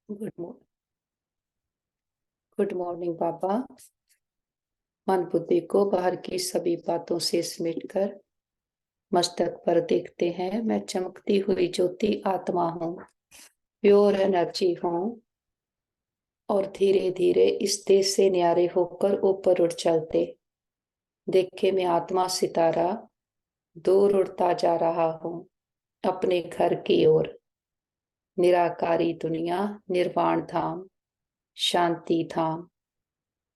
Good good morning पापा। मन बुद्धि को बाहर की सभी बातों से समेटकर मस्तक पर देखते हैं। मैं चमकती हुई ज्योति आत्मा हूँ, प्योर एनर्जी हूँ और धीरे धीरे इस देश से न्यारे होकर ऊपर उड़ चलते। देखे मैं आत्मा सितारा दूर उड़ता जा रहा हूँ अपने घर की ओर। निराकारी दुनिया, निर्वाण धाम, शांति धाम।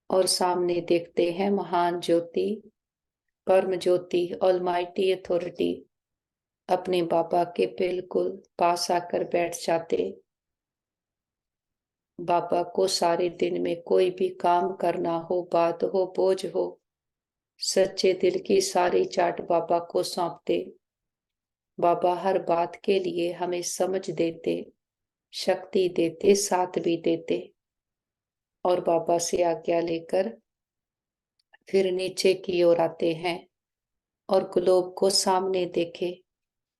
और सामने देखते हैं महान ज्योति, परम ज्योति, ऑलमाइटी अथॉरिटी अपने बाबा के बिल्कुल पास आकर बैठ जाते। बाबा को सारे दिन में कोई भी काम करना हो, बात हो, बोझ हो, सच्चे दिल की सारी चाट बाबा को सौंपते। बाबा हर बात के लिए हमें समझ देते, शक्ति देते, साथ भी देते। और बाबा से आज्ञा लेकर फिर नीचे की ओर आते हैं और ग्लोब को सामने देखे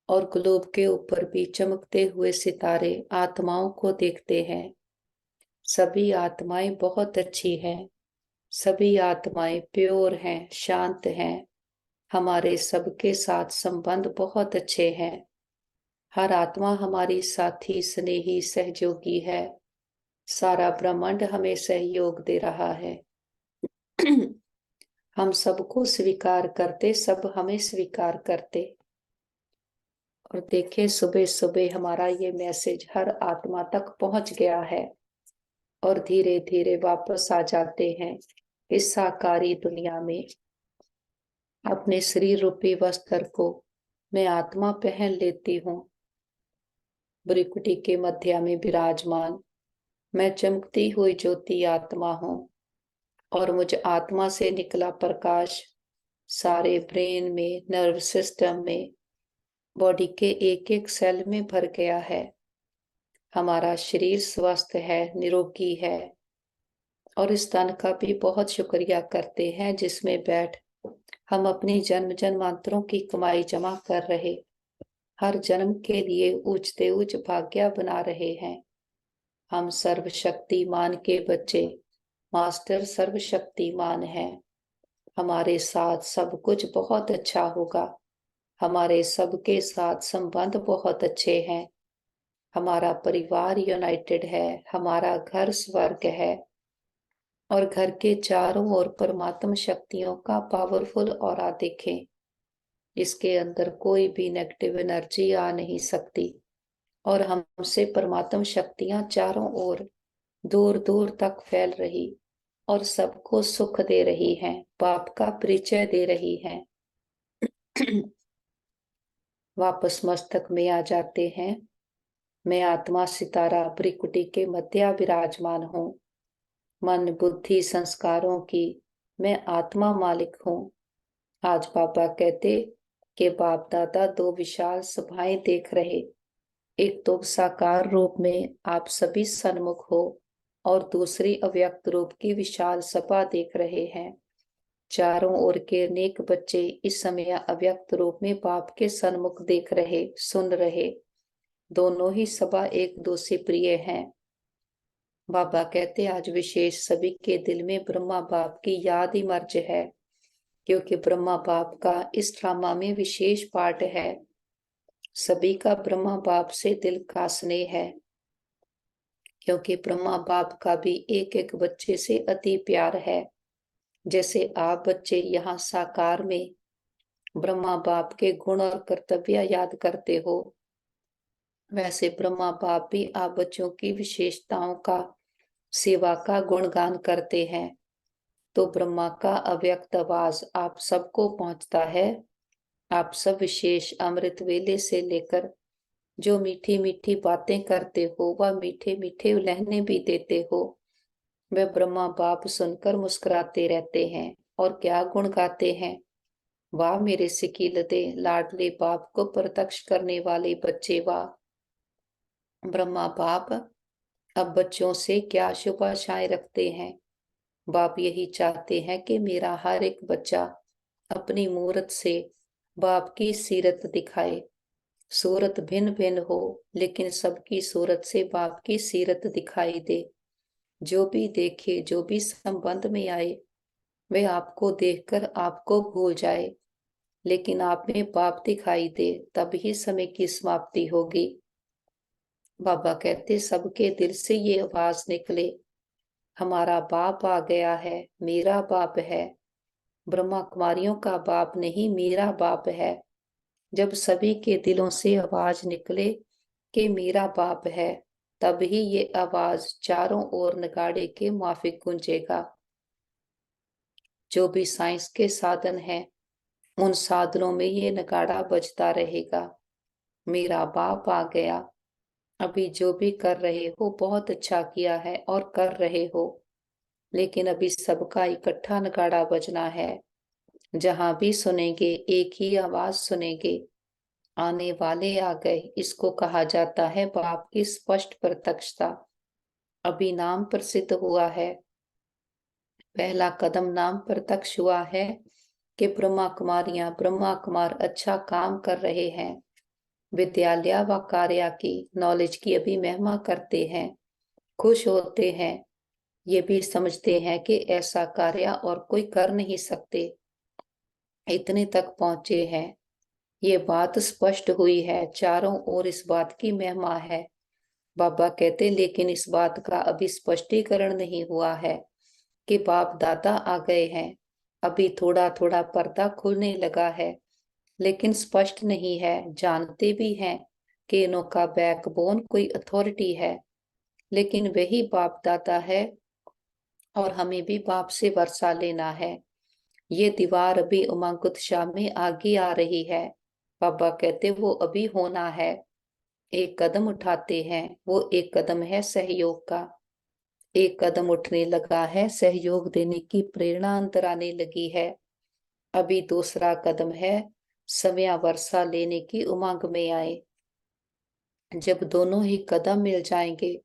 और ग्लोब के ऊपर भी चमकते हुए सितारे आत्माओं को देखते हैं। सभी आत्माएं बहुत अच्छी हैं, सभी आत्माएं प्योर हैं, शांत हैं। हमारे सबके साथ संबंध बहुत अच्छे हैं। हर आत्मा हमारी साथी, स्नेही, सहयोगी है। सारा ब्रह्मांड हमें सहयोग दे रहा है। हम सबको स्वीकार करते, सब हमें स्वीकार करते। और देखे सुबह सुबह हमारा ये मैसेज हर आत्मा तक पहुंच गया है और धीरे धीरे वापस आ जाते हैं इस साकारी दुनिया में। अपने शरीर रूपी वस्त्र को मैं आत्मा पहन लेती हूँ। ब्रिकुटी के मध्य में विराजमान मैं चमकती हुई ज्योति आत्मा हूँ और मुझ आत्मा से निकला प्रकाश सारे ब्रेन में, नर्व सिस्टम में, बॉडी के एक एक सेल में भर गया है। हमारा शरीर स्वस्थ है, निरोगी है। और इस तन का भी बहुत शुक्रिया करते हैं जिसमें बैठ हम अपनी जन्म जन्मांतरों की कमाई जमा कर रहे, हर जन्म के लिए ऊंचते ऊंच भाग्य बना रहे हैं। हम सर्वशक्तिमान के बच्चे, मास्टर सर्वशक्तिमान हैं। हमारे साथ सब कुछ बहुत अच्छा होगा। हमारे सबके साथ संबंध बहुत अच्छे हैं। हमारा परिवार यूनाइटेड है, हमारा घर स्वर्ग है और घर के चारों ओर परमात्म शक्तियों का पावरफुल ऑरा देखें। इसके अंदर कोई भी नेगेटिव एनर्जी आ नहीं सकती और हमसे परमात्म शक्तियां चारों ओर दूर दूर तक फैल रही और सबको सुख दे रही हैं, बाप का परिचय दे रही हैं। वापस मस्तक में आ जाते हैं। मैं आत्मा सितारा ब्रिकुटी के मध्य विराजमान हूँ। मन बुद्धि संस्कारों की मैं आत्मा मालिक हूँ। आज बाबा कहते कि बाप दादा दो विशाल सभाएं देख रहे, एक तो साकार रूप में आप सभी सन्मुख हो और दूसरी अव्यक्त रूप की विशाल सभा देख रहे हैं। चारों ओर के अनेक बच्चे इस समय अव्यक्त रूप में बाप के सन्मुख देख रहे, सुन रहे। दोनों ही सभा एक दो से प्रिय हैं। बाबा कहते आज विशेष सभी के दिल में ब्रह्मा बाप की याद ही मर्ज है, क्योंकि ब्रह्मा बाप का इस ड्रामा में विशेष पार्ट है। सभी का ब्रह्मा बाप से दिल का स्नेह है, क्योंकि ब्रह्मा बाप का भी एक एक बच्चे से अति प्यार है। जैसे आप बच्चे यहाँ साकार में ब्रह्मा बाप के गुण और कर्तव्य याद करते हो, वैसे ब्रह्मा बाप भी आप बच्चों की विशेषताओं का, सेवा का गुणगान करते हैं। तो ब्रह्मा का अव्यक्त आवाज आप सबको पहुंचता है। आप सब विशेष अमृत वेले से लेकर जो मीठी मीठी बातें करते हो, वह मीठे मीठे लहने भी देते हो, वे ब्रह्मा बाप सुनकर मुस्कुराते रहते हैं और क्या गुण गाते हैं। वाह मेरे सिकीलते लाडले बाप को प्रत्यक्ष करने वाले बच्चे, वाह। ब्रह्मा बाप अब बच्चों से क्या शुभ आशाएं रखते हैं। बाप यही चाहते हैं कि मेरा हर एक बच्चा अपनी मूरत से बाप की सीरत दिखाए, सूरत भिन्न भिन्न हो, लेकिन सबकी सूरत से बाप की सीरत दिखाई दे। जो भी देखे, जो भी संबंध में आए, वे आपको देखकर आपको भूल जाए, लेकिन आप में बाप दिखाई दे, तब ही समय की समाप्ति होगी। बाबा कहते सबके दिल से ये आवाज निकले, हमारा बाप आ गया है, मेरा बाप है। ब्रह्मा कुमारियों का बाप नहीं, मेरा बाप है। जब सभी के दिलों से आवाज निकले कि मेरा बाप है, तब ही ये आवाज चारों ओर नगाड़े के माफिक गूंजेगा। जो भी साइंस के साधन हैं, उन साधनों में ये नगाड़ा बजता रहेगा, मेरा बाप आ गया। अभी जो भी कर रहे हो बहुत अच्छा किया है और कर रहे हो, लेकिन अभी सबका इकट्ठा नगाड़ा बजना है। जहां भी सुनेंगे एक ही आवाज सुनेंगे, आने वाले आ गए। इसको कहा जाता है बाप की स्पष्ट प्रत्यक्षता। अभी नाम प्रसिद्ध हुआ है, पहला कदम नाम प्रत्यक्ष हुआ है कि ब्रह्मा कुमारियां, ब्रह्मा कुमार अच्छा काम कर रहे हैं। विद्यालय व कार्य की, नॉलेज की अभी महिमा करते हैं, खुश होते हैं। ये भी समझते हैं कि ऐसा कार्य और कोई कर नहीं सकते, इतने तक पहुंचे हैं। ये बात स्पष्ट हुई है, चारों ओर इस बात की महिमा है। बाबा कहते लेकिन इस बात का अभी स्पष्टीकरण नहीं हुआ है कि बाप दादा आ गए हैं। अभी थोड़ा थोड़ा पर्दा खुलने लगा है, लेकिन स्पष्ट नहीं है। जानते भी हैं कि इनका बैकबोन कोई अथॉरिटी है, लेकिन वही बाप दादा है और हमें भी बाप से वर्षा लेना है। ये दीवार अभी उमंग उत्साह में आगे आ रही है। बाबा कहते वो अभी होना है। एक कदम उठाते हैं, वो एक कदम है सहयोग का। एक कदम उठने लगा है, सहयोग देने की प्रेरणा अंदर आने लगी है। अभी दूसरा कदम है, समय वर्षा लेने की उमंग में आए। जब दोनों ही कदम मिल जाएंगे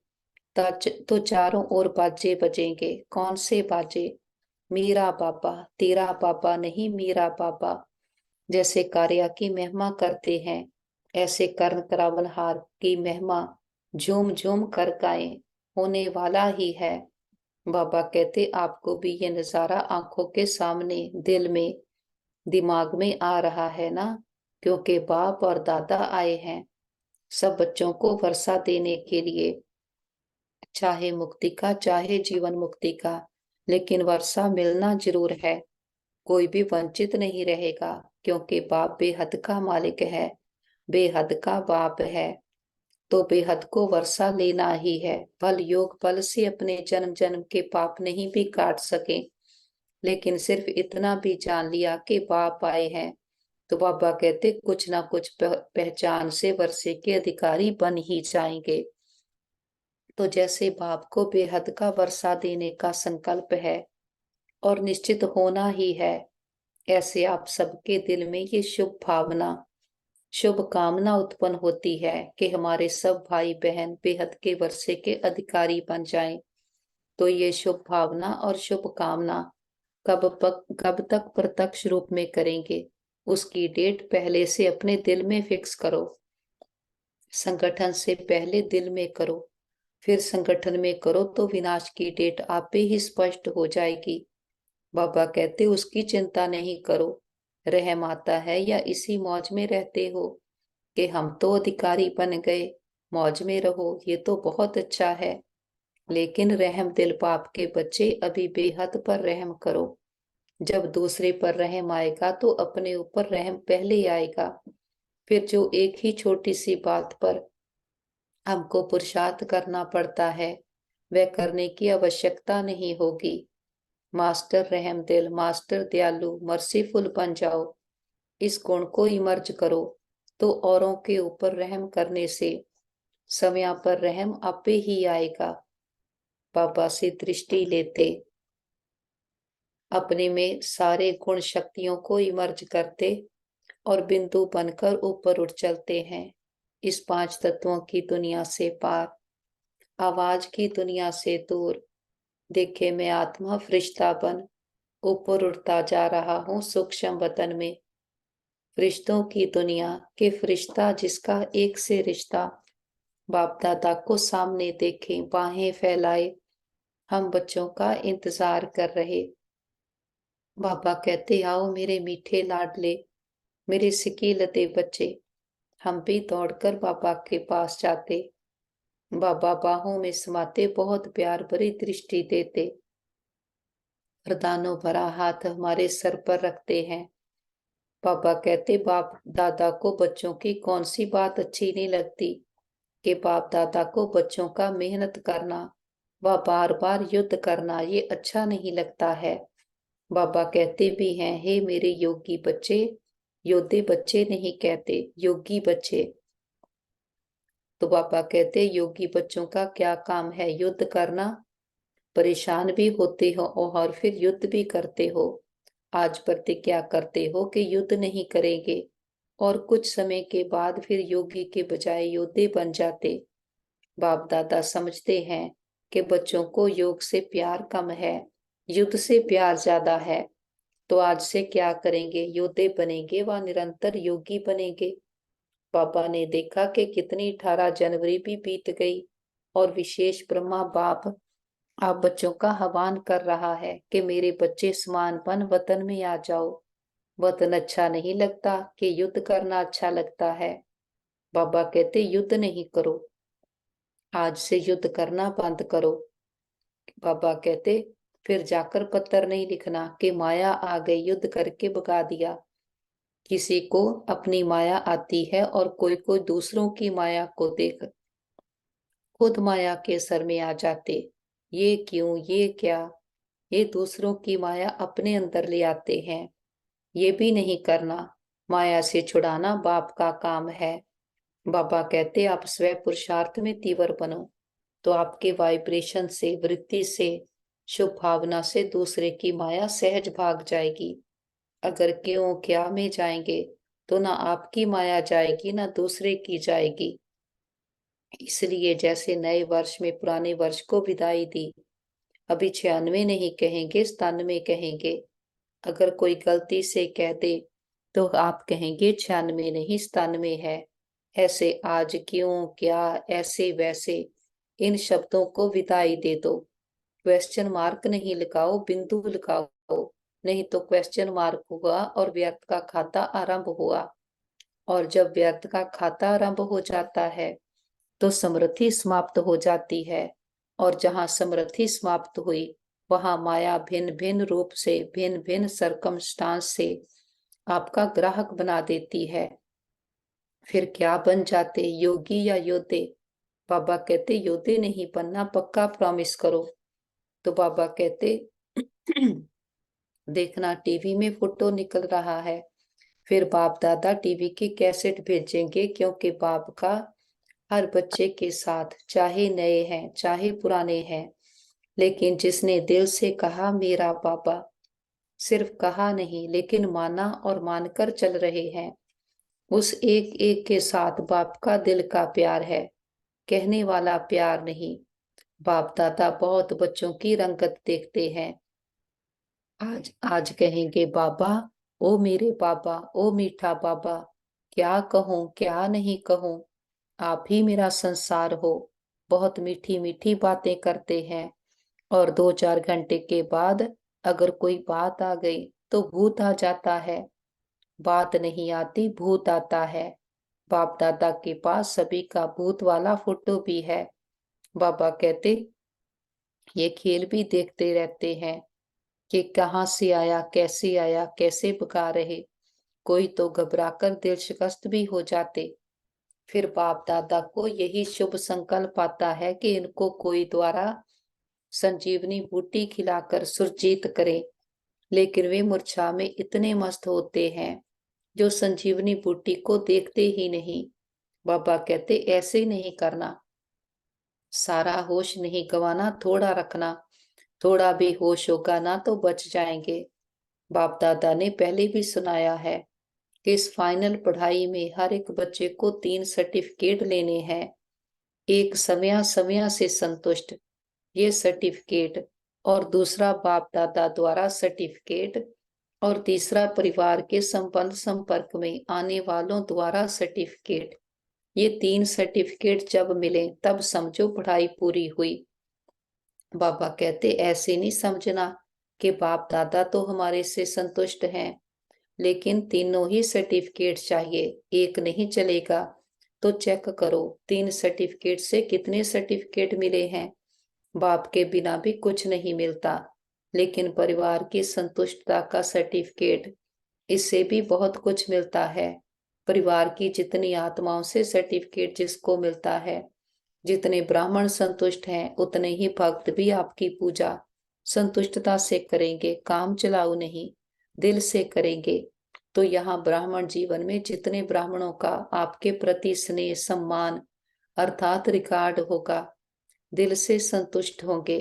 तो चारों ओर बाजे बजेंगे। कौन से बाजे? मेरा बाबा, तेरा बाबा नहीं, मेरा बाबा। जैसे कार्य की महिमा करते हैं, ऐसे कर्ण करावनहार की महिमा झूम झूम कर गाएं, होने वाला ही है। बाबा कहते आपको भी ये नजारा आंखों के सामने, दिल में, दिमाग में आ रहा है ना, क्योंकि बाप और दादा आए हैं सब बच्चों को वर्षा देने के लिए, चाहे मुक्ति का चाहे जीवन मुक्ति का। लेकिन वर्षा मिलना जरूर है, कोई भी वंचित नहीं रहेगा, क्योंकि बाप बेहद का मालिक है, बेहद का बाप है। तो बेहद को वर्षा लेना ही है। फल योग फल से अपने जन्म जन्म के पाप नहीं भी काट सके, लेकिन सिर्फ इतना भी जान लिया कि बाप आए हैं, तो बाबा कहते कुछ ना कुछ पहचान से वर्षे के अधिकारी बन ही जाएंगे। तो जैसे बाप को बेहद का वर्षा देने का संकल्प है और निश्चित होना ही है, ऐसे आप सबके दिल में ये शुभ भावना, शुभ कामना उत्पन्न होती है कि हमारे सब भाई बहन बेहद के वर्षे के अधिकारी बन जाएं। तो ये शुभ भावना और शुभ कामना कब तक प्रत्यक्ष रूप में करेंगे, उसकी डेट पहले से अपने दिल में फिक्स करो। संगठन से पहले दिल में करो, फिर संगठन में करो, तो विनाश की डेट आप पे ही स्पष्ट हो जाएगी। बाबा कहते उसकी चिंता नहीं करो। रहम आता है या इसी मौज में रहते हो कि हम तो अधिकारी बन गए, मौज में रहो, ये तो बहुत अच्छा है। लेकिन रहम दिल बाप के बच्चे अभी बेहद पर रहम करो। जब दूसरे पर रहम आएगा तो अपने ऊपर रहम पहले आएगा। फिर जो एक ही छोटी सी बात पर हमको पुरुषार्थ करना पड़ता है, वह करने की आवश्यकता नहीं होगी। मास्टर रहम दिल, मास्टर दयालु, मर्सीफुल बन जाओ। इस गुण को इमर्ज करो, तो औरों के ऊपर रहम करने से समय पर रहम आपे ही आएगा। बाबा से दृष्टि लेते, अपने में सारे गुण शक्तियों को इमर्ज करते और बिंदु बनकर ऊपर उठ चलते हैं। इस पांच तत्वों की दुनिया से पार, आवाज की दुनिया से दूर। देखे मैं आत्मा फरिश्ता बन ऊपर उठता जा रहा हूँ सूक्ष्म वतन में। फरिश्तों की दुनिया के फरिश्ता जिसका एक से रिश्ता। बाप दादा को सामने देखे, बाहें फैलाए, हम बच्चों का इंतजार कर रहे। बाबा कहते, आओ मेरे मीठे लाडले, मेरे सिकीलते बच्चे। हम भी दौड़कर बाबा के पास जाते, बाबा बाहों में समाते, बहुत प्यार भरी दृष्टि देते, वरदानों भरा हाथ हमारे सर पर रखते हैं। बाबा कहते, बाप दादा को बच्चों की कौन सी बात अच्छी नहीं लगती कि बाप दादा को बच्चों का मेहनत करना व बार बार युद्ध करना ये अच्छा नहीं लगता है। बाबा कहते भी हैं, हे मेरे योगी बच्चे, योद्धे बच्चे नहीं कहते, योगी बच्चे। तो बाबा कहते, योगी बच्चों का क्या काम है? युद्ध करना। परेशान भी होते हो और फिर युद्ध भी करते हो। आज प्रतिज्ञा करते हो कि युद्ध नहीं करेंगे और कुछ समय के बाद फिर योगी के बजाय योद्धे बन जाते। बाप दादा समझते हैं कि बच्चों को योग से प्यार कम है, युद्ध से प्यार ज्यादा है। तो आज से क्या करेंगे? योद्धे बनेंगे व निरंतर योगी बनेंगे। पापा ने देखा कि कितनी 18 जनवरी भी बीत गई और विशेष ब्रह्मा बाप आप बच्चों का आह्वान कर रहा है कि मेरे बच्चे समान बन वतन में आ जाओ। वतन अच्छा नहीं लगता कि युद्ध करना अच्छा लगता है। बाबा कहते, युद्ध नहीं करो, आज से युद्ध करना बंद करो। बाबा कहते, फिर जाकर पत्र नहीं लिखना कि माया आ गई, युद्ध करके भगा दिया। किसी को अपनी माया आती है और कोई कोई दूसरों की माया को देख खुद माया के सर में आ जाते। ये क्यों, ये क्या? ये दूसरों की माया अपने अंदर ले आते हैं। ये भी नहीं करना। माया से छुड़ाना बाप का काम है। बाबा कहते, आप स्वयं पुरुषार्थ में तीव्र बनो तो आपके वाइब्रेशन से, वृत्ति से, शुभ भावना से दूसरे की माया सहज भाग जाएगी। अगर क्यों क्या में जाएंगे तो ना आपकी माया जाएगी ना दूसरे की जाएगी। इसलिए जैसे नए वर्ष में पुराने वर्ष को विदाई दी, अभी 96 नहीं कहेंगे, 97 कहेंगे। अगर कोई गलती से कह दे तो आप कहेंगे 96 नहीं 97 है। ऐसे आज क्यों क्या, ऐसे वैसे, इन शब्दों को विदाई दे दो। क्वेश्चन मार्क नहीं लगाओ, बिंदु लगाओ। नहीं तो क्वेश्चन मार्क हुआ और व्यर्थ का खाता आरंभ हुआ। और जब व्यर्थ का खाता आरंभ हो जाता है तो समृद्धि समाप्त हो जाती है। और जहां समृद्धि समाप्त हुई वहां माया भिन्न भिन्न रूप से, भिन्न भिन्न सरकमस्टांस से आपका ग्राहक बना देती है। फिर क्या बन जाते, योगी या योद्धे? बाबा कहते, योद्धे नहीं बनना, पक्का प्रॉमिस करो। तो बाबा कहते, देखना टीवी में फोटो निकल रहा है। फिर बाप दादा टीवी की कैसेट भेजेंगे, क्योंकि बाप का हर बच्चे के साथ, चाहे नए हैं चाहे पुराने हैं, लेकिन जिसने दिल से कहा मेरा बाबा, सिर्फ कहा नहीं लेकिन माना और मानकर चल रहे हैं, उस एक एक के साथ बाप का दिल का प्यार है, कहने वाला प्यार नहीं। बाप दादा बहुत बच्चों की रंगत देखते हैं। आज आज कहेंगे बाबा, ओ मेरे बाबा, ओ मीठा बाबा, क्या कहूँ क्या नहीं कहूँ, आप ही मेरा संसार हो। बहुत मीठी मीठी बातें करते हैं और 2-4 घंटे के बाद अगर कोई बात आ गई तो भूत आ जाता है। बात नहीं आती, भूत आता है। बाप दादा के पास सभी का भूत वाला फोटो भी है। बाबा कहते, ये खेल भी देखते रहते हैं कि कहाँ से आया, कैसे भगा रहे। कोई तो घबराकर दिल शिकस्त भी हो जाते। फिर बाप दादा को यही शुभ संकल्प आता है कि इनको कोई द्वारा संजीवनी बूटी खिलाकर सुरजीत करे। लेकिन वे मूर्छा में इतने मस्त होते हैं जो संजीवनी बूटी को देखते ही नहीं। बाबा कहते, ऐसे नहीं करना, सारा होश नहीं गंवाना, थोड़ा रखना। थोड़ा भी होश होगा ना तो बच जाएंगे। बाप दादा ने पहले भी सुनाया है कि इस फाइनल पढ़ाई में हर एक बच्चे को 3 सर्टिफिकेट लेने हैं। एक समय समय से संतुष्ट, ये सर्टिफिकेट, और दूसरा बाप दादा द्वारा सर्टिफिकेट, और तीसरा परिवार के संबंध संपर्क में आने वालों द्वारा सर्टिफिकेट। ये 3 सर्टिफिकेट जब मिले तब समझो पढ़ाई पूरी हुई। बाबा कहते ऐसे नहीं समझना कि बाप दादा तो हमारे से संतुष्ट हैं, लेकिन तीनों ही सर्टिफिकेट चाहिए, एक नहीं चलेगा। तो चेक करो 3 सर्टिफिकेट से कितने सर्टिफिकेट मिले हैं। बाप के बिना भी कुछ नहीं मिलता, लेकिन परिवार की संतुष्टता का सर्टिफिकेट, इससे भी बहुत कुछ मिलता है। परिवार की जितनी आत्माओं से सर्टिफिकेट जिसको मिलता है, जितने ब्राह्मण संतुष्ट हैं उतने ही भक्त भी आपकी पूजा संतुष्टता से करेंगे, काम चलाऊ नहीं, दिल से करेंगे। तो यहाँ ब्राह्मण जीवन में जितने ब्राह्मणों का आपके प्रति स्नेह सम्मान अर्थात रिकॉर्ड होगा, दिल से संतुष्ट होंगे,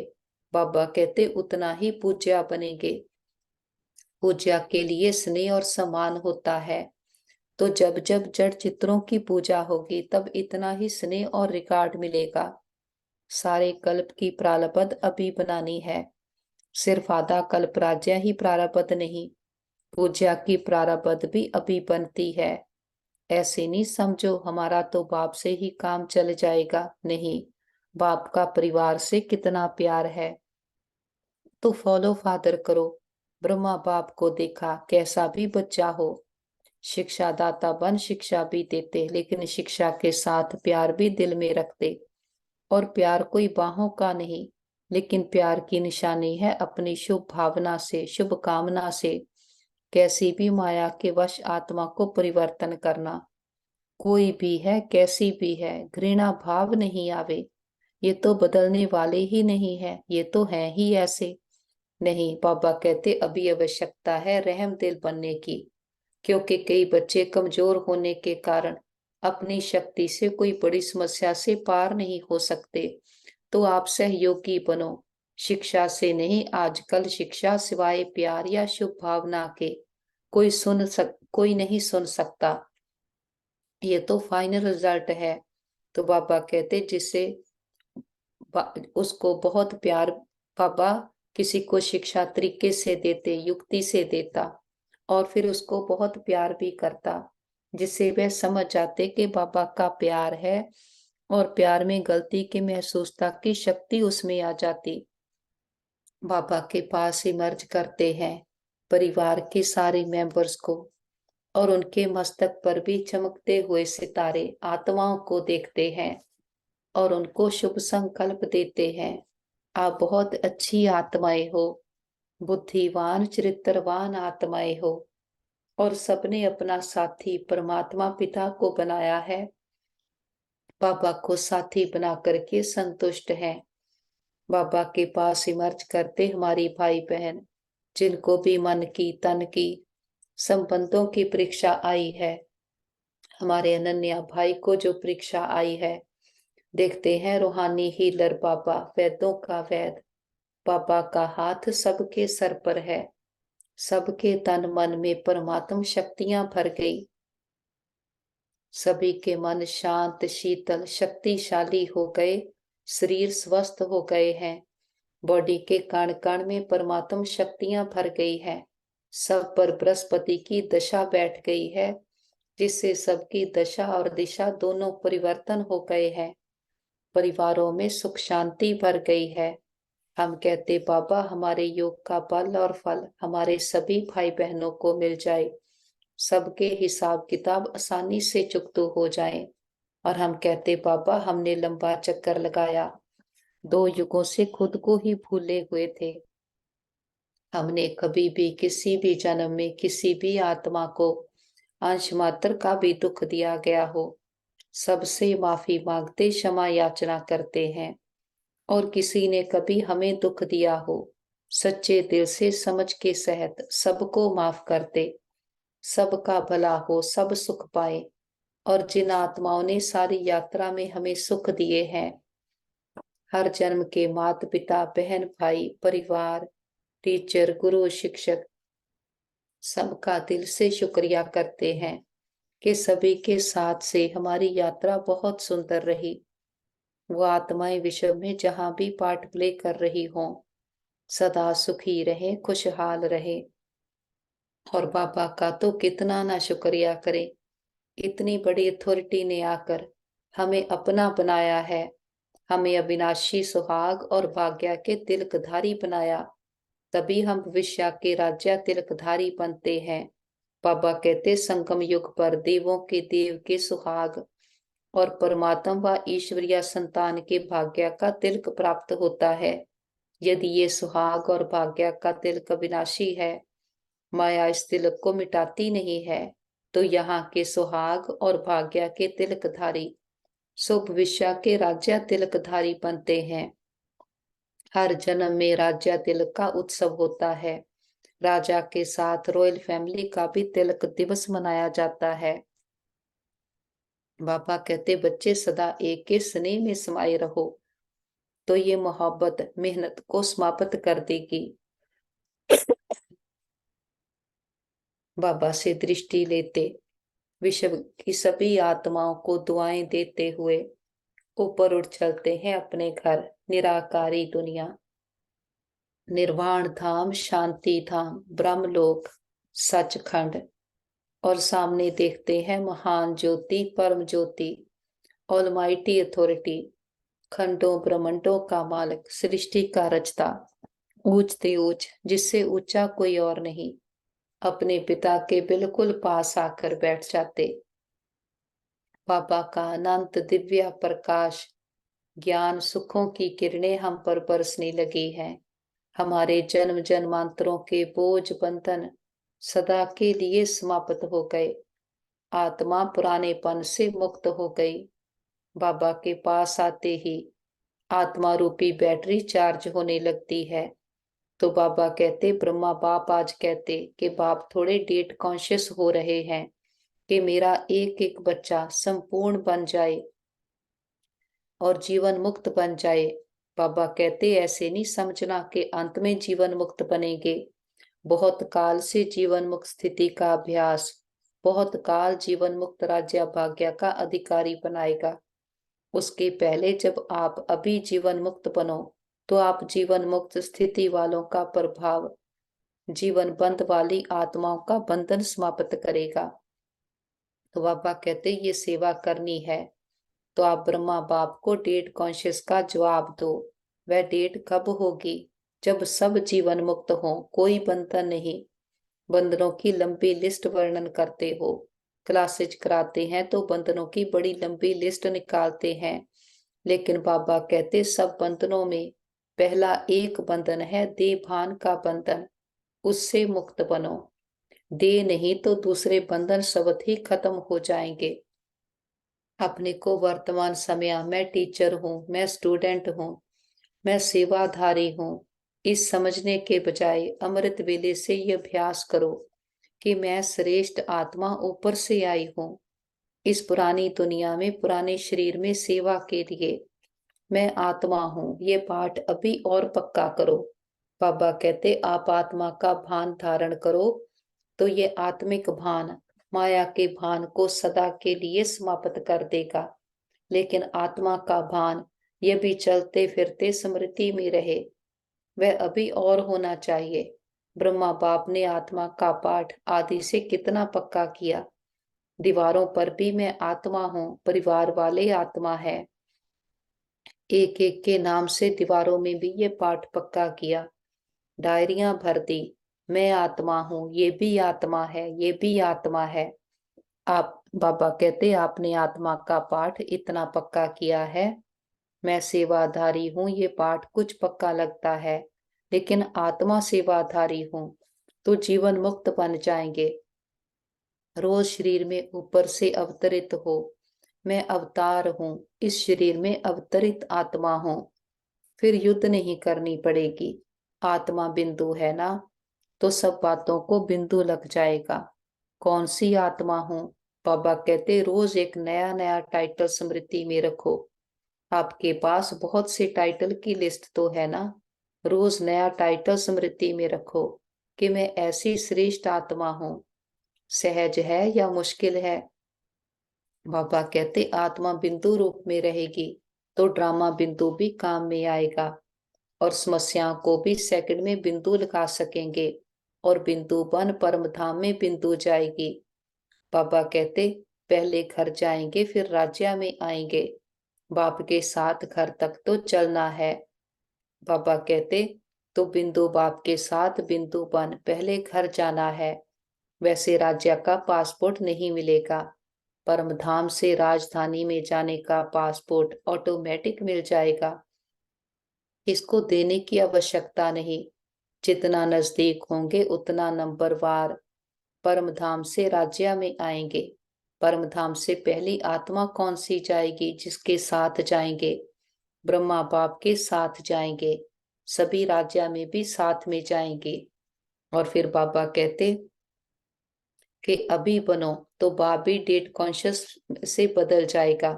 बाबा कहते उतना ही पूज्या बनेंगे। पूजा के लिए स्नेह और सम्मान होता है। तो जब जब जड़ चित्रों की पूजा होगी तब इतना ही स्नेह और रिकॉर्ड मिलेगा। सारे कल्प की प्रारब्ध अभी बनानी है, सिर्फ आधा कल्प राज्य ही प्रारब्ध नहीं, पूजा की प्रारब्ध भी अभी बनती है। ऐसे नहीं समझो हमारा तो बाप से ही काम चल जाएगा, नहीं, बाप का परिवार से कितना प्यार है। तो फॉलो फादर करो। ब्रह्मा बाप को देखा, कैसा भी बच्चा हो, शिक्षा दाता बन शिक्षा भी देते, लेकिन शिक्षा के साथ प्यार भी दिल में रखते। और प्यार कोई बाहों का नहीं, लेकिन प्यार की निशानी है अपनी शुभ भावना से, शुभ कामना से कैसी भी माया के वश आत्मा को परिवर्तन करना। कोई भी है, कैसी भी है, घृणा भाव नहीं आवे। ये तो बदलने वाले ही नहीं है, ये तो है ही ऐसे। नहीं, बाबा कहते अभी आवश्यकता है रहम दिल बनने की, क्योंकि कई बच्चे कमजोर होने के कारण अपनी शक्ति से कोई बड़ी समस्या से पार नहीं हो सकते। तो आप सहयोगी बनो, शिक्षा से नहीं। आजकल शिक्षा सिवाय प्यार या शुभ भावना के कोई नहीं सुन सकता। ये तो फाइनल रिजल्ट है। तो बाबा कहते जिसे उसको बहुत प्यार, बाबा किसी को शिक्षा तरीके से देते, युक्ति से देता, और फिर उसको बहुत प्यार भी करता, जिससे वह समझ जाते कि बाबा का प्यार है, और प्यार में गलती की महसूसता की शक्ति उसमें आ जाती। बाबा के पास ही मर्ज करते हैं परिवार के सारे मेंबर्स को, और उनके मस्तक पर भी चमकते हुए सितारे आत्माओं को देखते हैं और उनको शुभ संकल्प देते हैं। आप बहुत अच्छी आत्माएं हो, बुद्धिवान चरित्रवान आत्माएं हो, और सबने अपना साथी परमात्मा पिता को बनाया है, बाबा को साथी बना करके संतुष्ट हैं। बाबा के पास इमर्ज करते हमारी भाई बहन, जिनको भी मन की तन की संबंधों की परीक्षा आई है। हमारे अनन्या भाई को जो परीक्षा आई है, देखते हैं रूहानी हीलर बाबा, वेदों का वेद बाबा का हाथ सबके सर पर है, सबके तन मन में परमात्म शक्तियां भर गई, सभी के मन शांत शीतल शक्तिशाली हो गए, शरीर स्वस्थ हो गए हैं, बॉडी के कण कण में परमात्म शक्तियां भर गई हैं, सब पर बृहस्पति की दशा बैठ गई है, जिससे सबकी दशा और दिशा दोनों परिवर्तन हो गए हैं, परिवारों में सुख शांति भर गई है। हम कहते बाबा हमारे योग का बल और फल हमारे सभी भाई बहनों को मिल जाए, सबके हिसाब किताब आसानी से चुकतो हो जाए। और हम कहते बाबा हमने लंबा चक्कर लगाया, 2 युगों से खुद को ही भूले हुए थे, हमने कभी भी किसी भी जन्म में किसी भी आत्मा को अंश मात्र का भी दुख दिया गया हो, सबसे माफी मांगते क्षमा याचना करते हैं। और किसी ने कभी हमें दुख दिया हो, सच्चे दिल से समझ के सहित सबको माफ करते, सबका भला हो, सब सुख पाए। और जिन आत्माओं ने सारी यात्रा में हमें सुख दिए हैं, हर जन्म के माता पिता बहन भाई परिवार टीचर गुरु शिक्षक, सबका दिल से शुक्रिया करते हैं कि सभी के साथ से हमारी यात्रा बहुत सुंदर रही। वो आत्माएं विश्व में जहां भी पार्ट प्ले कर रही हों, सदा सुखी रहे, खुशहाल रहे। और बाबा का तो कितना ना शुक्रिया करें। इतनी बड़ी अथॉरिटी ने आकर हमें अपना बनाया है, हमें अविनाशी सुहाग और भाग्य के तिलकधारी बनाया, तभी हम भविष्य के राज्य तिलकधारी बनते हैं। बाबा कहते संगम युग पर देवों के देव के सुहाग और परमात्मा व ईश्वरीय संतान के भाग्य का तिलक प्राप्त होता है। यदि ये सुहाग और भाग्य का तिलक विनाशी है, माया इस तिलक को मिटाती नहीं है, तो यहाँ के सुहाग और भाग्य के तिलकधारी सो भविष्य के राज्य तिलकधारी बनते हैं। हर जन्म में राज्य तिलक का उत्सव होता है। राजा के साथ रॉयल फैमिली का भी तिलक दिवस मनाया जाता है। बाबा कहते बच्चे सदा एक के स्नेह में समाये रहो, तो ये मोहब्बत मेहनत को समाप्त कर देगी। बाबा से दृष्टि लेते विश्व की सभी आत्माओं को दुआएं देते हुए ऊपर उठ चलते हैं अपने घर, निराकारी दुनिया, निर्वाण धाम, शांति धाम, ब्रह्मलोक, सचखंड। और सामने देखते हैं महान ज्योति, परम ज्योति, ऑलमाइटी अथॉरिटी, खंडों ब्रह्मंडों का मालिक, सृष्टि का रचता, ऊंचते ऊंच जिससे ऊंचा कोई और नहीं, अपने पिता के बिल्कुल पास आकर बैठ जाते। बाबा का अनंत दिव्य प्रकाश, ज्ञान सुखों की किरणें हम पर बरसने लगी हैं। हमारे जन्म जन्मांतरों के बोझ बंधन सदा के लिए समाप्त हो गए। आत्मा पुरानेपन से मुक्त हो गई। बाबा के पास आते ही आत्मा रूपी बैटरी चार्ज होने लगती है। तो बाबा कहते, ब्रह्मा बाप आज कहते कि बाप थोड़े डेट कॉन्शियस हो रहे हैं कि मेरा एक एक बच्चा संपूर्ण बन जाए और जीवन मुक्त बन जाए। बाबा कहते ऐसे नहीं समझना कि अंत में जीवन मुक्त बनेंगे। बहुत काल से जीवन मुक्त स्थिति का अभ्यास बहुत काल जीवन मुक्त राज्य भाग्य का अधिकारी बनाएगा। उसके पहले जब आप अभी जीवन मुक्त बनो, तो आप जीवन मुक्त स्थिति वालों का प्रभाव जीवन बंद वाली आत्माओं का बंधन समाप्त करेगा। तो बाबा कहते ये सेवा करनी है, तो आप ब्रह्मा बाप को डेट कॉन्शियस का जवाब दो। वह डेट कब होगी? जब सब जीवन मुक्त हो, कोई बंधन नहीं। बंधनों की लंबी लिस्ट वर्णन करते हो, क्लासेज कराते हैं तो बंधनों की बड़ी लंबी लिस्ट निकालते हैं। लेकिन बाबा कहते सब बंधनों में पहला एक बंधन है देह भान का बंधन, उससे मुक्त बनो। देह नहीं तो दूसरे बंधन सब ही खत्म हो जाएंगे। अपने को वर्तमान समय मैं टीचर हूँ, मैं स्टूडेंट हूँ, मैं सेवाधारी हूँ, इस समझने के बजाय अमृत वेले से ये अभ्यास करो कि मैं श्रेष्ठ आत्मा ऊपर से आई हूँ। इस पुरानी दुनिया में पुराने शरीर में सेवा के लिए मैं आत्मा हूँ, ये पाठ अभी और पक्का करो। बाबा कहते आप आत्मा का भान धारण करो, तो ये आत्मिक भान माया के भान को सदा के लिए समाप्त कर देगा। लेकिन आत्मा का भान ये भी चलते फिरते स्मृति में रहे, वह अभी और होना चाहिए। ब्रह्मा बाप ने आत्मा का पाठ आदि से कितना पक्का किया। दीवारों पर भी मैं आत्मा हूँ, परिवार वाले आत्मा है, एक एक के नाम से दीवारों में भी ये पाठ पक्का किया। डायरियां भर दी, मैं आत्मा हूँ, ये भी आत्मा है, ये भी आत्मा है। आप बाबा कहते आपने आत्मा का पाठ इतना पक्का किया है। मैं सेवाधारी हूँ, ये पाठ कुछ पक्का लगता है, लेकिन आत्मा सेवाधारी हूँ, तो जीवन मुक्त बन जाएंगे। रोज शरीर में ऊपर से अवतरित हो, मैं अवतार हूँ, इस शरीर में अवतरित आत्मा हूँ। फिर युद्ध नहीं करनी पड़ेगी। आत्मा बिंदु है ना, तो सब बातों को बिंदु लग जाएगा। कौन सी आत्मा हूँ? बाबा कहते रोज एक नया नया टाइटल स्मृति में रखो। आपके पास बहुत से टाइटल की लिस्ट तो है ना, रोज नया टाइटल स्मृति में रखो कि मैं ऐसी श्रेष्ठ आत्मा हूँ। सहज है या मुश्किल है? बाबा कहते आत्मा बिंदु रूप में रहेगी तो ड्रामा बिंदु भी काम में आएगा और समस्याओं को भी सेकंड में बिंदु लगा सकेंगे। और बिंदु बन परम धाम में बिंदु जाएगी। बाबा कहते पहले घर जाएंगे फिर राज्य में आएंगे, बाप के साथ घर तक तो चलना है। बाबा कहते तो बिंदु बाप के साथ बिंदु बन पहले घर जाना है। वैसे राज्य का पासपोर्ट नहीं मिलेगा, परम धाम से राजधानी में जाने का पासपोर्ट ऑटोमेटिक मिल जाएगा। इसको देने की आवश्यकता नहीं, जितना नजदीक होंगे उतना नंबरवार परम धाम से राज्य में आएंगे। परम धाम से पहली आत्मा कौन सी जाएगी? जिसके साथ जाएंगे, ब्रह्मा बाप के साथ जाएंगे, सभी राज्य में भी साथ में जाएंगे। और फिर बाबा कहते कि अभी बनो तो बाप भी डेट कॉन्शियस से बदल जाएगा।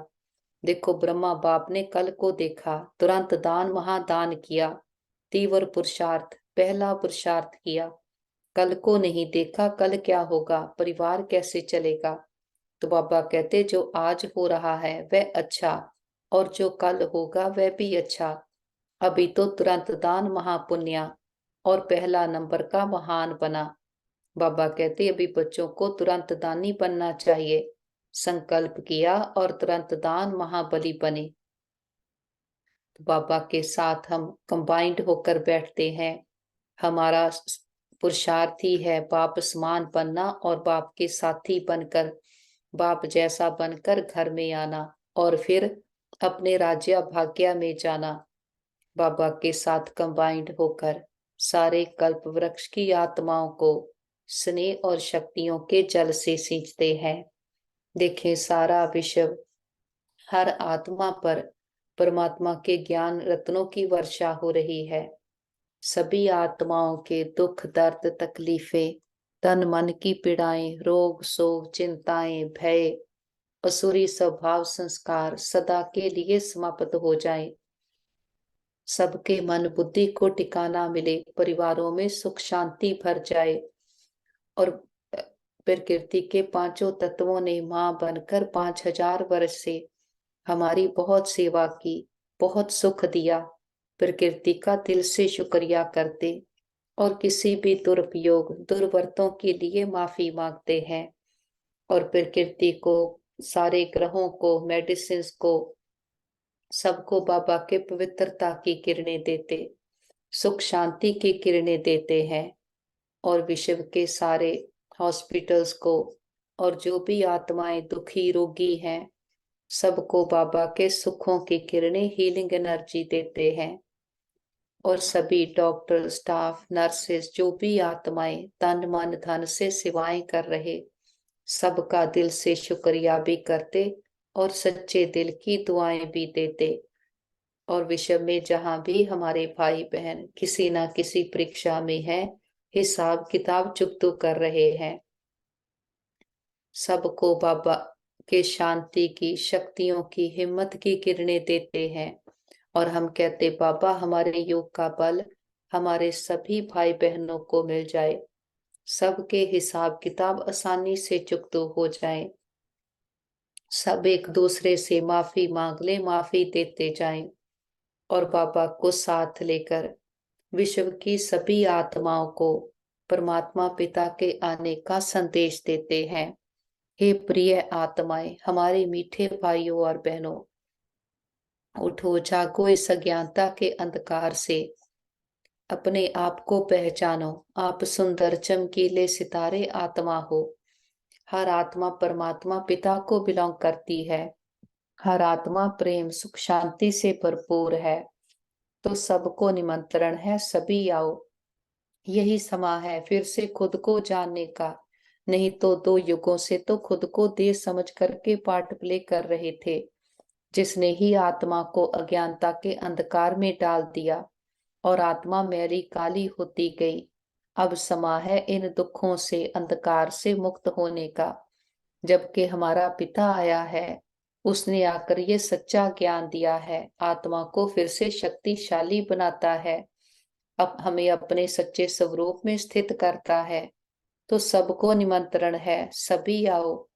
देखो ब्रह्मा बाप ने कल को देखा, तुरंत दान महादान किया, तीव्र पुरुषार्थ पहला पुरुषार्थ किया। कल को नहीं देखा, कल क्या होगा, परिवार कैसे चलेगा। तो बाबा कहते जो आज हो रहा है वह अच्छा, और जो कल होगा वह भी अच्छा। अभी तो तुरंत दान महापुण्य और पहला नंबर का महान बना। बाबा कहते अभी बच्चों को तुरंत दानी बनना चाहिए। संकल्प किया और तुरंत दान महाबली बने। तो बाबा के साथ हम कंबाइंड होकर बैठते हैं। हमारा पुरुषार्थ ही है बाप समान बनना और बाप के साथी बनकर, बाप जैसा बनकर घर में आना और फिर अपने राज्य भाग्य में जाना। बाबा के साथ कंबाइंड होकर सारे कल्प वृक्ष की आत्माओं को स्नेह और शक्तियों के जल से सींचते हैं। देखें सारा विश्व, हर आत्मा पर परमात्मा के ज्ञान रत्नों की वर्षा हो रही है। सभी आत्माओं के दुख दर्द तकलीफें, तन मन की पीड़ाएं, रोग शोक चिंताएं भय असुरी स्वभाव संस्कार सदा के लिए समाप्त हो जाएं। सबके मन बुद्धि को ठिकाना मिले, परिवारों में सुख शांति भर जाए। और प्रकृति के पांचों तत्वों ने मां बनकर 5000 वर्ष से हमारी बहुत सेवा की, बहुत सुख दिया। प्रकृति का दिल से शुक्रिया करते और किसी भी दुरुपयोग दुर्वर्तों के लिए माफी मांगते हैं। और प्रकृति को, सारे ग्रहों को, मेडिसिन को, सबको बाबा के पवित्रता की किरणें देते, सुख शांति की किरणें देते हैं। और विश्व के सारे हॉस्पिटल्स को और जो भी आत्माएं दुखी रोगी हैं सबको बाबा के सुखों की किरणें हीलिंग एनर्जी देते हैं। और सभी डॉक्टर स्टाफ नर्सेस जो भी आत्माएं तन मन धन से सेवाएं कर रहे, सबका दिल से शुक्रिया भी करते और सच्चे दिल की दुआएं भी देते। और विश्व में जहां भी हमारे भाई बहन किसी ना किसी परीक्षा में हैं, हिसाब किताब चुकतो कर रहे हैं, सबको बाबा के शांति की, शक्तियों की, हिम्मत की किरणें देते हैं। और हम कहते बाबा हमारे योग का बल हमारे सभी भाई बहनों को मिल जाए, सबके हिसाब किताब आसानी से चुकतो हो जाए, सब एक दूसरे से माफी मांग ले, माफी देते जाएं। और बाबा को साथ लेकर विश्व की सभी आत्माओं को परमात्मा पिता के आने का संदेश देते हैं। हे प्रिय आत्माएं, हमारे मीठे भाइयों और बहनों, उठो जागो इस अज्ञानता के अंधकार से, अपने आप को पहचानो। आप सुंदर चमकीले सितारे आत्मा हो। हर आत्मा परमात्मा पिता को बिलोंग करती है। हर आत्मा प्रेम सुख शांति से भरपूर है। तो सबको निमंत्रण है, सभी आओ। यही समा है फिर से खुद को जानने का। नहीं तो 2 युगों से तो खुद को देर समझ करके पार्ट प्ले कर रहे थे, जिसने ही आत्मा को अज्ञानता के अंधकार में डाल दिया और आत्मा मैली काली होती गई। अब समा है इन दुखों से, अंधकार से मुक्त होने का। जबकि हमारा पिता आया है, उसने आकर ये सच्चा ज्ञान दिया है, आत्मा को फिर से शक्तिशाली बनाता है, अब हमें अपने सच्चे स्वरूप में स्थित करता है। तो सबको निमंत्रण है, सभी आओ,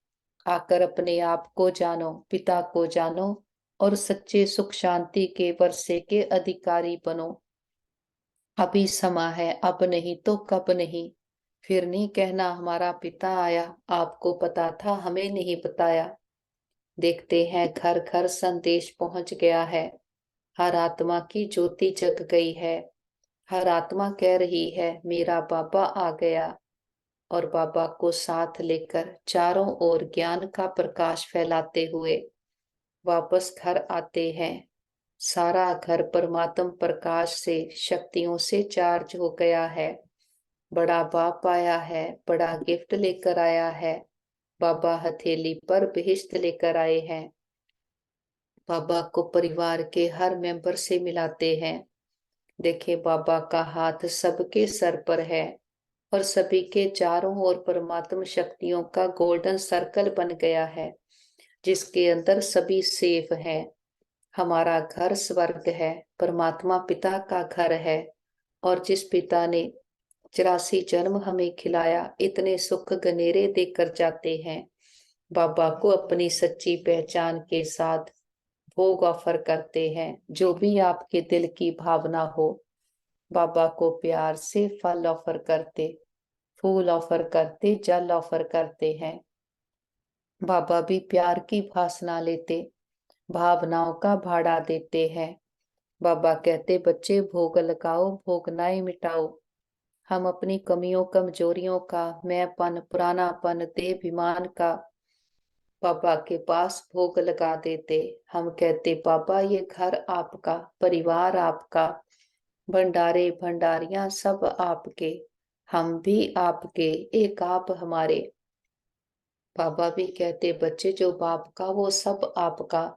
आकर अपने आप को जानो, पिता को जानो और सच्चे सुख शांति के वर्षे के अधिकारी बनो। अभी समा है, अब नहीं तो कब नहीं। फिर नहीं कहना हमारा पिता आया, आपको पता था हमें नहीं बताया। देखते हैं घर घर संदेश पहुंच गया है, हर आत्मा की ज्योति जग गई है। हर आत्मा कह रही है मेरा बाबा आ गया। और बाबा को साथ लेकर चारों ओर ज्ञान का प्रकाश फैलाते हुए वापस घर आते हैं। सारा घर परमात्म प्रकाश से, शक्तियों से चार्ज हो गया है। बड़ा बाप आया है, बड़ा गिफ्ट लेकर आया है। बाबा हथेली पर बेहिश्त लेकर आए हैं। बाबा को परिवार के हर मेंबर से मिलाते हैं। देखे बाबा का हाथ सबके सर पर है और सभी के चारों ओर परमात्म शक्तियों का गोल्डन सर्कल बन गया है, जिसके अंदर सभी सेफ हैं। हमारा घर स्वर्ग है, परमात्मा पिता का घर है। और जिस पिता ने 84 जन्म हमें खिलाया, इतने सुख गनेरे देकर जाते हैं। बाबा को अपनी सच्ची पहचान के साथ भोग ऑफर करते हैं। जो भी आपके दिल की भावना हो, बाबा को प्यार से फल ऑफर करते, फूल ऑफर करते, जल ऑफर करते हैं। बाबा भी प्यार की भासना लेते, भावनाओं का भाड़ा देते हैं। बाबा कहते बच्चे भोग लगाओ, भोगनाएं मिटाओ। हम अपनी कमियों कमजोरियों का, मैंपन पुरानापन देहाभिमान का पापा के पास भोग लगा देते। हम कहते पापा ये घर आपका, परिवार आपका, भंडारे भंडारियां सब आपके, हम भी आपके, एक आप हमारे। पापा भी कहते बच्चे जो बाप का वो सब आपका।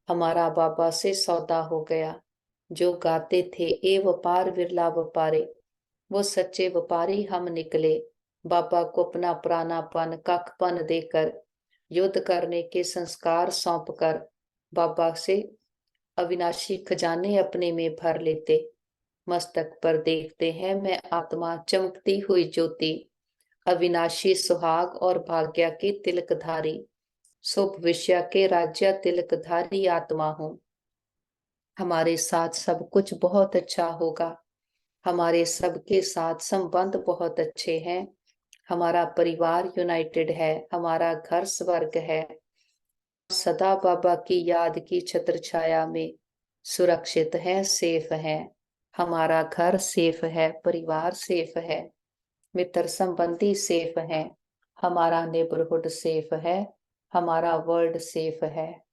हमारा बाबा से सौदा हो गया। जो गाते थे ए व्यापार विरला व्यापारे, वो सच्चे व्यापारी हम निकले। बाबा को अपना पुरानापन कखपन देकर, युद्ध करने के संस्कार सौंप कर बाबा से अविनाशी खजाने अपने में भर लेते। मस्तक पर देखते हैं मैं आत्मा चमकती हुई ज्योति, अविनाशी सुहाग और भाग्य की तिलकधारी, शुभ विषय के राज्य तिलकधारी आत्मा हूँ। हमारे साथ सब कुछ बहुत अच्छा होगा। हमारे सबके साथ संबंध बहुत अच्छे हैं। हमारा परिवार यूनाइटेड है, हमारा घर स्वर्ग है। सदा बाबा की याद की छत्र छाया में सुरक्षित है, सेफ है। हमारा घर सेफ है, परिवार सेफ है, मित्र संबंधी सेफ है, हमारा नेबरहुड सेफ है, हमारा वर्ल्ड सेफ है।